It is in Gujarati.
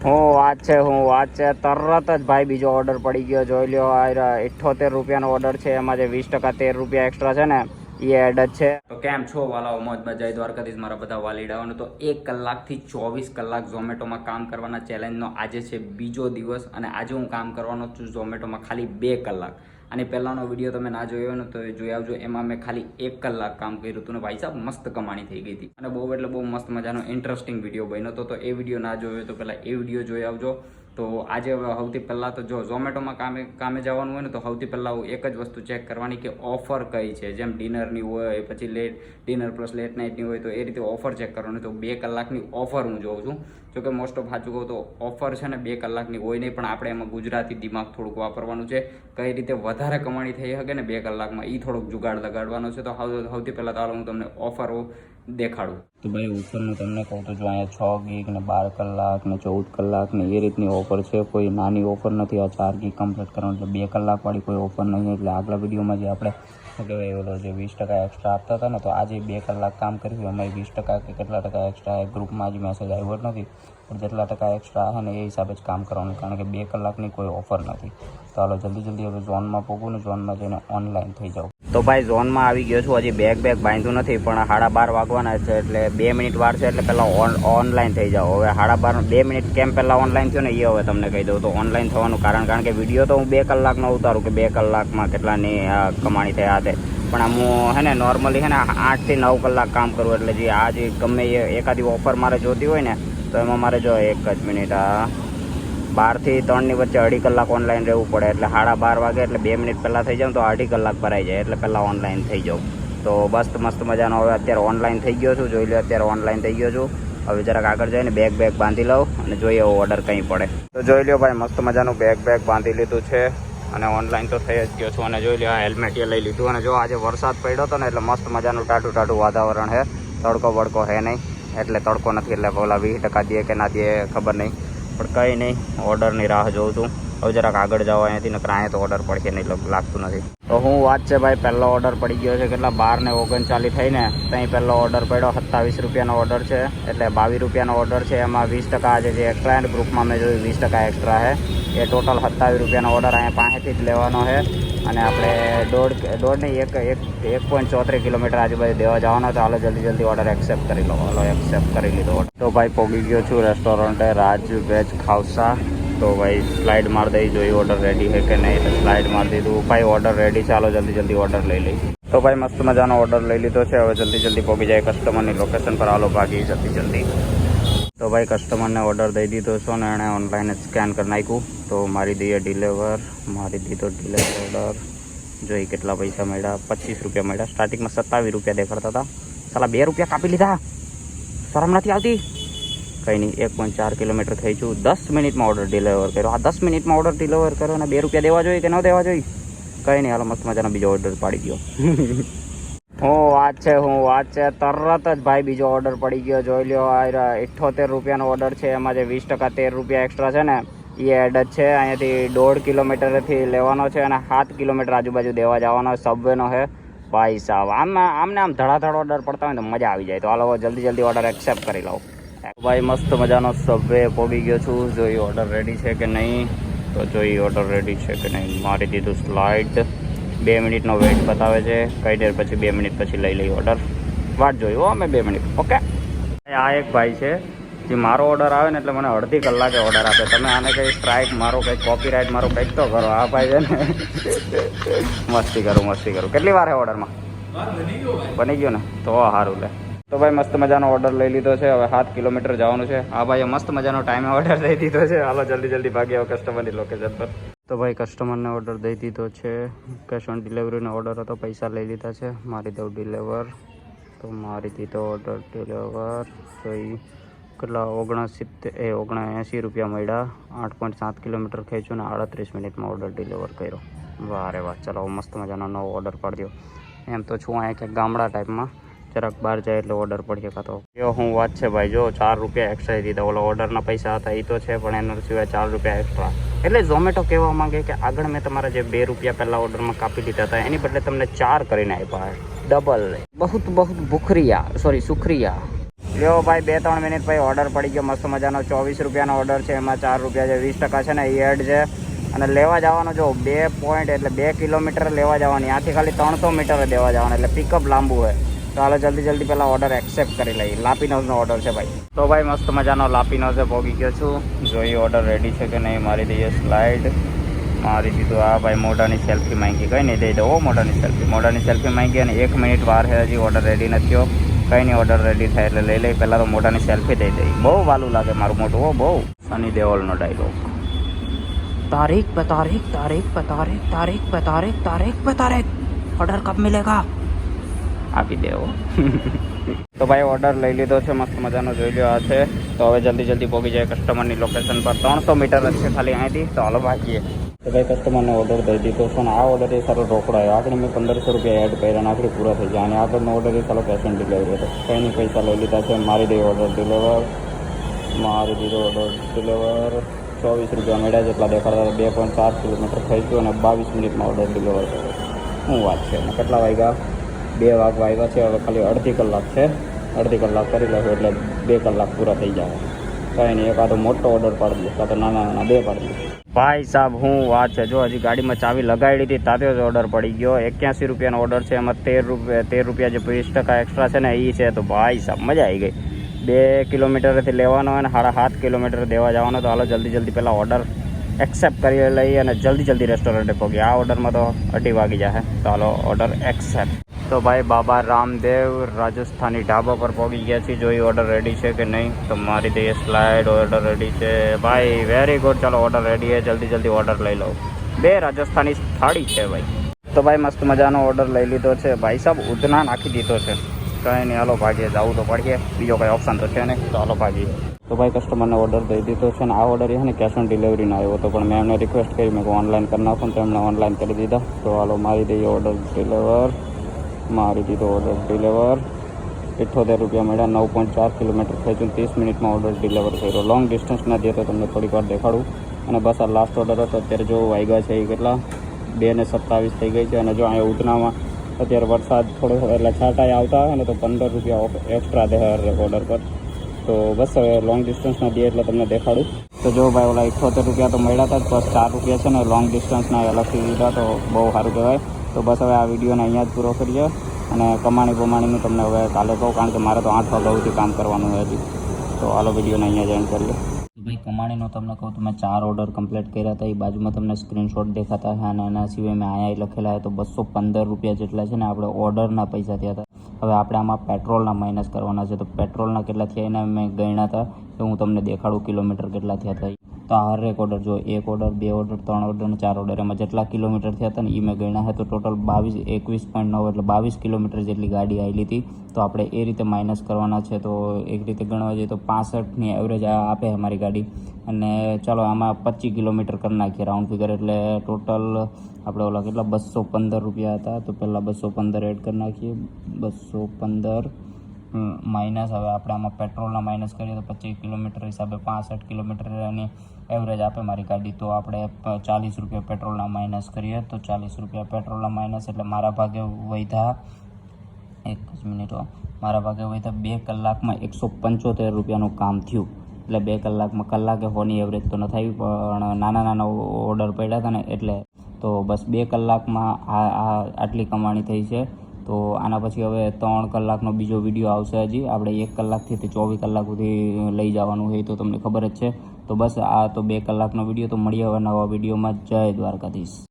હું વાત છે તરત જ ભાઈ બીજો ઓર્ડર પડી ગયો. જોઈ લ્યો, આ 78 રૂપિયાનો ઓર્ડર છે. એમાં જે 20% 13 રૂપિયા એક્સ્ટ્રા છે ને એ એડ જ છે. તો કેમ છો વાલાઓ? મોજમાં જય દ્વારકાધીશ મારા બધા વાલીડાઓને. તો 1 કલાકથી 24 કલાક ઝોમેટોમાં કામ કરવાના ચેલેન્જનો આજે છે બીજો દિવસ અને આજે હું કામ કરવાનો છું ઝોમેટોમાં ખાલી 2 કલાક. અને પહેલાંનો વિડીયો તમે ના જોયો ને તો એ જોઈ આવજો. એમાં મેં ખાલી 1 કલાક કામ કર્યું હતું ને ભાઈ સાહેબ મસ્ત કમાણી થઈ ગઈ હતી અને બહુ એટલે બહુ મસ્ત મજાનો ઇન્ટરેસ્ટિંગ વિડીયો બન્યો હતો. તો એ વિડીયો ના જોયો તો પહેલાં એ વિડીયો જોઈ આવજો. તો આજે સૌથી પહેલાં તો જો ઝોમેટોમાં કામે જવાનું હોય ને તો સૌથી પહેલાં એક જ વસ્તુ ચેક કરવાની કે ઓફર કઈ છે. જેમ ડિનરની હોય પછી ડિનર પ્લસ લેટ નાઇટની હોય તો એ રીતે ઓફર ચેક કરવાની. તો 2 કલાકની ઓફર હું જોઉં છું. જોકે મોસ્ટ ઓફ સાચું કહું તો ઓફર છે ને 2 કલાકની હોય નહીં, પણ આપણે એમાં ગુજરાતી દિમાગ થોડુંક વાપરવાનું છે. કઈ રીતે વધારે કમાણી થઈ શકે ને 2 કલાકમાં એ થોડુંક જુગાડ લગાડવાનો છે. તો સૌથી પહેલાં તો હું તમને ઓફરો દેખાડું. તો ભાઈ ઓફરનું તમને કહું તો જો અહીંયા 6 ગીગ ને 12 કલાક ને 14 કલાક ને એ રીતની ઓફર છે. કોઈ નાની ઓફર નથી. આ 4 ગીગ કમ્પ્લીટ કરવાનું એટલે 2 કલાકવાળી કોઈ ઓફર નહીં. એટલે આગલા વિડીયોમાં જે આપણે શું કહેવાય ઓલો જે 20% એક્સ્ટ્રા આપતા હતા ને તો આજે 2 કલાક કામ કર્યું એમાં 20% કે કેટલા ટકા એક્સ્ટ્રા ગ્રુપમાં જ મેસેજ આવ્યો જ નથી, પણ જેટલા ટકા એક્સ્ટ્રા આવે ને એ હિસાબે જ કામ કરવાનું, કારણ કે 2 કલાકની કોઈ ઓફર નથી. તો હાલો જલ્દી હવે ઝોનમાં પહોંચું ને ઝોનમાં જઈને ઓનલાઈન થઈ જાઉં. તો ભાઈ ઝોનમાં આવી ગયો છું. હજી બેગ બાંધ્યું નથી પણ 12:30 વાગવાના છે એટલે 2 મિનિટ વાર છે. એટલે પહેલાં ઓનલાઈન થઈ જાઓ. હવે 12:30 2 મિનિટ કેમ પહેલાં ઓનલાઈન થયો ને એ હવે તમને કહી દઉં. તો ઓનલાઈન થવાનું કારણ કે વિડીયો તો હું 2 કલાકનો ઉતારું કે 2 કલાકમાં કેટલાની કમાણી થયા છે, પણ આમ હું હે ને નોર્મલી હે ને 8 થી 9 કલાક કામ કરું. એટલે જે આ જે ગમે એ એકાદી ઓફર મારે જોતી હોય ને તો એમાં મારે જો 1 જ મિનિટ 12 થી 3 ની વચ્ચે 2.5 કલાક ઓનલાઈન રહેવું પડે. એટલે 12:30 વાગે એટલે 2 મિનિટ પહેલાં થઈ જાઉં તો 2.5 કલાક ભરાઈ જાય. એટલે પહેલાં ઓનલાઈન થઈ જાઉં. તો બસ મસ્ત મજાનો હવે અત્યારે ઓનલાઈન થઈ ગયો છું. જોઈ લો અત્યારે ઓનલાઈન થઈ ગયો છું. હવે જરાક આગળ જઈને બેગ બાંધી લઉં અને જોઈએ ઓર્ડર કંઈ પડે. તો જોઈ લો ભાઈ મસ્ત મજાનું બેગ બાંધી લીધું છે અને ઓનલાઈન તો થઈ જ ગયો છું. અને જોઈ લો આ હેલ્મેટ એ લઈ લીધું. અને જો આજે વરસાદ પડ્યો હતો ને એટલે મસ્ત મજાનું ટાટું વાતાવરણ છે. તડકો બડકો હે નહીં એટલે તડકો નથી. એટલે ઓલા 20% દે કે ના દે ખબર નહીં, પણ કંઈ નહીં ઓર્ડરની રાહ જોઉં છું. હવે જરાક આગળ જાઓ અહીંયાથી, નકર અહીંયા તો ઓર્ડર પડશે નહીં લાગતું નથી. તો હું વાત છે ભાઈ પહેલો ઓર્ડર પડી ગયો છે. કેટલા 12:39 થઈને ત્યાં પહેલો ઓર્ડર પડ્યો. 27 રૂપિયાનો ઓર્ડર છે એટલે 22 રૂપિયાનો ઓર્ડર છે. એમાં 20% આજે જે એક્સ્ટ્રા એન્ડ ગ્રુપમાં મેં જોયું 20% એક્સ્ટ્રા છે. એ ટોટલ 27 રૂપિયાનો ઓર્ડર અહીંયા પાસેથી જ લેવાનો છે. અને આપણે દોઢ નહીં 1.34 કિલોમીટર આજુબાજુ દેવા જવાનો. તો હાલો જલ્દી ઓર્ડર એક્સેપ્ટ કરી લો. હાલો એક્સેપ્ટ કરી લીધો ઓર્ડર. તો ભાઈ પહોંચી ગયો છું રેસ્ટોરન્ટે રાજ વેજ ખાવસા. તો ભાઈ સ્લાઇડ માર દઈ જોઈએ ઓર્ડર રેડી છે કે નહીં. તો સ્લાઇડ મારી દીધું. ભાઈ ઓર્ડર રેડી છે. હાલો જલ્દી ઓર્ડર લઈ લઈ. તો ભાઈ મસ્ત મજાનો ઓર્ડર લઈ લીધો છે. હવે જલ્દી પહોંચી જાય કસ્ટમરની લોકેશન પર. હાલો ભાગી જલ્દી. તો ભાઈ કસ્ટમરને ઓર્ડર દઈ દીધો છો ને એણે ઓનલાઈન સ્કેન કરી નાખ્યું. તો મારી દઈએ ડિલિવર. મારી દીધો ડિલિવર ઓર્ડર. જોઈ કેટલા પૈસા મળ્યા. 25 રૂપિયા મળ્યા. સ્ટાર્ટિંગમાં 27 રૂપિયા દેખાડતા હતા. સાલા 2 રૂપિયા કાપી લીધા. શરમ નથી આવતી? કંઈ નહીં 1.4 કિલોમીટર થઈ છું. 10 મિનિટમાં ઓર્ડર ડિલિવર કર્યો. આ 10 મિનિટમાં ઓર્ડર ડિલિવર કર્યો અને 2 રૂપિયા દેવા જોઈએ કે ન દેવા જોઈએ? કંઈ નહીં હાલો મસ્ત મજાનો બીજો ઓર્ડર પાડી ગયો. હું વાત છે તરત જ ભાઈ બીજો ઓર્ડર પડી ગયો. જોઈ લ્યો, આ 78 રૂપિયાનો ઓર્ડર છે. એમાં જે 20% 13 રૂપિયા એક્સ્ટ્રા છે ને એ એડ જ છે. અહીંયાથી 1.5 કિલોમીટરથી લેવાનો છે અને 7 કિલોમીટર આજુબાજુ દેવા જવાનો. સબવેનો છે ભાઈ સાહેબ. આમને આમ ધડાધડ ઓર્ડર પડતા હોય તો મજા આવી જાય. તો હાલો જલ્દી ઓર્ડર એક્સેપ્ટ કરી લઉં. ભાઈ મસ્ત મજાનો સબવે પહોંચી ગયો છું. જોઈ ઓર્ડર રેડી છે કે નહીં. તો જોઈ ઓર્ડર રેડી છે કે નહીં. મારી દીધું સ્લાઇડ. 2 મિનિટનો વેઇટ બતાવે છે. કઈ દેર પછી 2 મિનિટ પછી લઈ ઓર્ડર. વાટ જોઈ અમે 2 મિનિટ. ઓકે. આ એક ભાઈ છે જે મારો ઓર્ડર આવે ને એટલે મને અડધી કલાકે ઓર્ડર આપે. તમે આને કંઈ સ્ટ્રાઇક મારો કંઈક કોપીરાઇટ મારો કંઈક તો કરો. આ ભાઈ છે ને મસ્તી કરું. કેટલી વાર છે ઓર્ડરમાં? બની ગયો ને તો સારું લે. તો ભાઈ મસ્ત મજાનો ઓર્ડર લઈ લીધો છે. હવે 7 કિલોમીટર જવાનું છે. આ ભાઈએ મસ્ત મજાનો ટાઈમે ઓર્ડર દઈ દીધો છે. હાલો જલ્દી ભાગી આવો કસ્ટમરની લોકેશન પર. તો ભાઈ કસ્ટમરને ઓર્ડર દઈ દીધો છે. કેશ ઓન ડિલિવરીનો ઓર્ડર હતો. પૈસા લઈ લીધા છે. મારી દઉં ડિલિવર. તો મારી દીધો ઓર્ડર ડિલિવર. તો એ કેટલા 79 રૂપિયા મળ્યા. 8.7 કિલોમીટર ખેંચ્યું ને 38 મિનિટમાં ઓર્ડર ડિલિવર કર્યો. વાહ રે વાહ. ચલો મસ્ત મજાનો નવો ઓર્ડર પાડી દો. એમ તો છું અહીંયા ક્યાંક ગામડા ટાઈપમાં. જરાક બહાર જાય એટલે ઓર્ડર પડી શકાતો. હું વાત છે ભાઈ જો 4 રૂપિયા એક્સ્ટ્રા દીધા. ઓલા ઓર્ડરના પૈસા હતા એ તો છે, પણ એના સિવાય 4 રૂપિયા એક્સ્ટ્રા. એટલે ઝોમેટો કહેવા માંગે કે આગળ મેં તમારા જે 2 રૂપિયા પહેલાં ઓર્ડરમાં કાપી લીધા હતા એની બદલે તમને 4 કરીને આપ્યા. ડબલ. બહુત શુક્રિયા. લ્યો ભાઈ 2-3 મિનિટ પછી ઓર્ડર પડી ગયો મસ્ત મજાનો 24 રૂપિયાનો ઓર્ડર છે. એમાં 4 રૂપિયા જે 20% છે ને એ એડ છે. અને લેવા જવાનો જો 2 પોઈન્ટ એટલે 2 કિલોમીટર લેવા જવાની, આથી ખાલી 300 મીટર દેવા જવાનું, એટલે પિકઅપ લાંબુ હોય. તો હાલો જલ્દી પહેલાં ઓર્ડર એક્સેપ્ટ કરી લઈએ. લાપીનોઝનો ઓર્ડર છે ભાઈ. તો ભાઈ મસ્ત મજાનો લાપીનોઝે પહોંચી ગયો છું. જોઈએ ઓર્ડર રેડી છે કે નહીં. મારી દઈએ સ્લાઇડ, મારી દીધું. આ ભાઈ મોઢાની સેલ્ફી માંગી, કંઈ નહીં દઈ દો. મોઢાની સેલ્ફી માંગી અને 1 મિનિટ વાર છે હજી ઓર્ડર રેડી નથી થયો. કંઈ નહીં, ઓર્ડર રેડી થાય એટલે લઈ લઈ. પહેલાં તો મોઢાની સેલ્ફી દઈ દઈ. બહુ વાલું લાગે મારું મોઢું. બહુ સની દેઓલનો ડાયલોગ. તારીખ पे तारीख, तारीख पे तारीख, तारीख पे तारीख, तारीख पे तारीख, ऑर्डर कब मिलेगा? આપી દેવો. તો ભાઈ ઓર્ડર લઈ લીધો છે મસ્ત મજાનો, જોઈ લો આ છે. તો હવે જલ્દી પહોંચી જાય કસ્ટમરની લોકેશન પર. 300 મીટર જ છે ખાલી અહીંથી. તો હાલો ભાગીએ. તો ભાઈ કસ્ટમરને ઓર્ડર દઈ દીધો છે ને આ ઓર્ડર એ સારો રોકડાયો. આગળ મેં 1500 રૂપિયા એડ કર્યા અને આખરી પૂરા થઈ જાય. અને આગળનો ઓર્ડર એ સારો કેશ ઓન ડિલિવરી હતો. કંઈ નહીં, પૈસા લઈ લીધા છે. મારી દઈ ઓર્ડર ડિલિવર. મારી દીધો ઓર્ડર ડિલિવર. 24 રૂપિયા મળ્યા જેટલા દેખાડતા. 2.4 કિલોમીટર થઈ ગયું અને 22 મિનિટમાં ઓર્ડર ડિલિવર કર્યો. શું વાત છે. અને કેટલા વાગ્યા? 2 વાગવા આવ્યા છે. હવે ખાલી અડધી કલાક છે. અડધી કલાક કરી લેશું એટલે 2 કલાક પૂરા થઈ જાય. કંઈ નહીં, એકાદો મોટો ઓર્ડર પાડી દઈશ, કાં તો નાના 2 પાડી દઈશ. ભાઈ સાહેબ હું વાત છે. જો હજી ગાડીમાં ચાવી લગાડી હતી તાતે જ ઓર્ડર પડી ગયો. 81 રૂપિયાનો ઓર્ડર છે. એમાં 13 રૂપિયા જે 20% એક્સ્ટ્રા છે ને એ છે. તો ભાઈ સાહેબ મજા આવી ગઈ. 2 કિલોમીટરથી લેવાનો અને 7.5 કિલોમીટર દેવા જવાનો. તો હાલો જલ્દી પહેલાં ઓર્ડર એક્સેપ્ટ કરી લઈએ અને જલ્દી રેસ્ટોરન્ટે પહોંચીએ. આ ઓર્ડરમાં તો 2:30 વાગી જશે. તો હાલો ઓર્ડર એક્સેપ્ટ. તો ભાઈ બાબા રામદેવ રાજસ્થાની ઢાબા પર પહોંચી ગયા છીએ. જોઈ ઓર્ડર રેડી છે કે નહીં. તો મારી દઈએ સ્લાઇડ. ઓર્ડર રેડી છે ભાઈ. Very good. ચાલો ઓર્ડર રેડી છે. જલ્દી ઓર્ડર લઈ લો. 2 રાજસ્થાની થાળી છે ભાઈ. તો ભાઈ મસ્ત મજાનો ઓર્ડર લઈ લીધો છે. ભાઈ સાહેબ ઉધના નાખી દીધો છે. કંઈ નહીં, હાલો ભાગીએ. જવું તો પડીએ, બીજો કંઈ ઓપ્શન તો છે નહીં. તો હાલો ભાગીએ. તો ભાઈ કસ્ટમરને ઓર્ડર દઈ દીધો છે ને આ ઓર્ડર છે ને કેશ ઓન ડિલિવરીનો આવ્યો હતો. પણ મેં એમને રિક્વેસ્ટ કરી મેં ઓનલાઈન કરી નાખું તો એમણે ઓનલાઈન કરી દીધા. તો હાલો મારી દઈએ ઓર્ડર ડિલિવર. મારી દીધો ઓર્ડર ડિલિવર. 78 રૂપિયા મળ્યા. 9.4 કિલોમીટર થઈ ગયું. 30 મિનિટમાં ઓર્ડર ડિલિવર કર્યો. લોંગ ડિસ્ટન્સના દે તો તમને થોડીક વાર દેખાડું. અને બસ આ લાસ્ટ ઓર્ડર હતો. અત્યારે જો વાગ્યા છે એ કેટલા 2:27 થઈ ગઈ છે. અને જો અહીંયા ઉધનામાં અત્યારે વરસાદ થોડો એટલે છાંટાઈ આવતા હોય ને તો 15 રૂપિયા એક્સ્ટ્રા દે ઓર્ડર પર. તો બસ હવે લોંગ ડિસ્ટન્સના દે એટલે તમને દેખાડું. તો જો ભાઈ ઓલા 78 રૂપિયા તો મળ્યા હતા. બસ 4 રૂપિયા છે ને લોંગ ડિસ્ટન્સના અલગથી દીધા. તો બહુ સારું કહેવાય. તો બસ હવે આ વિડીયોને અહીંયા જ પૂરો કરીએ. અને કમાણીનું તમને હવે કાલે કહું, કારણ કે મારે તો 8 વાગ્યા સુધી કામ કરવાનું હોય હજી. તો હાલો વિડીયોને અહીંયા જ એન્ડ કરીએ. ભાઈ કમાણીનું તમને કહું તો મેં 4 ઓર્ડર કમ્પ્લીટ કર્યા હતા. એ બાજુમાં તમને સ્ક્રીનશોટ દેખાતા છે. અને એના સિવાય મેં અહીંયા લખેલા હોય તો 215 રૂપિયા જેટલા છે ને આપણે ઓર્ડરના પૈસા થયા હતા. હવે આપણે આમાં પેટ્રોલના માઇનસ કરવાના છે. તો પેટ્રોલના કેટલા થયા એના મેં ગણ્યા હતા. તો હું તમને દેખાડું કિલોમીટર કેટલા થયા હતા. તો આ હરેક ઓર્ડર જો 1 ઓર્ડર 2 ઓર્ડર 3 ઓર્ડર અને 4 ઓર્ડર એમાં જેટલા કિલોમીટર થયા હતા ને એ મેં ગણ્યા છે. તો ટોટલ 21.9 એટલે 22 કિલોમીટર જેટલી ગાડી આવેલી હતી. તો આપણે એ રીતે માઇનસ કરવાના છે. તો એક રીતે ગણવા જઈએ તો 65ની એવરેજ આપે અમારી ગાડી. અને ચાલો આમાં 25 કિલોમીટર કરી નાખીએ રાઉન્ડ ફિગર. એટલે ટોટલ આપણે ઓલા કેટલા 215 રૂપિયા હતા. તો પહેલાં 215 એડ કરી નાખીએ. 215 માઇનસ. હવે આપણે આમાં પેટ્રોલના માઇનસ કરીએ તો 25 કિલોમીટર હિસાબે 65 કિલોમીટર એની એવરેજ આપે મારી ગાડી. તો આપણે 40 રૂપિયા પેટ્રોલના માઇનસ કરીએ. તો 40 રૂપિયા પેટ્રોલના માઇનસ એટલે મારા ભાગે વધ્યા 2 કલાકમાં 175 રૂપિયાનું કામ થયું. એટલે 2 કલાકમાં કલાકે હોની એવરેજ તો ન થઈ, પણ નાના ઓર્ડર પડ્યા હતા ને એટલે. તો બસ 2 કલાકમાં આટલી કમાણી થઈ છે. તો આના પછી હવે 3 કલાકનો બીજો વિડીયો આવશે. હજી આપણે 1 કલાકથી 24 કલાક સુધી લઈ જવાનું હોય તો તમને ખબર જ છે. તો બસ આ તો 2 કલાકનો વિડીયો. તો મળીએ હવે નવા વિડીયોમાં. જય દ્વારકાધીશ.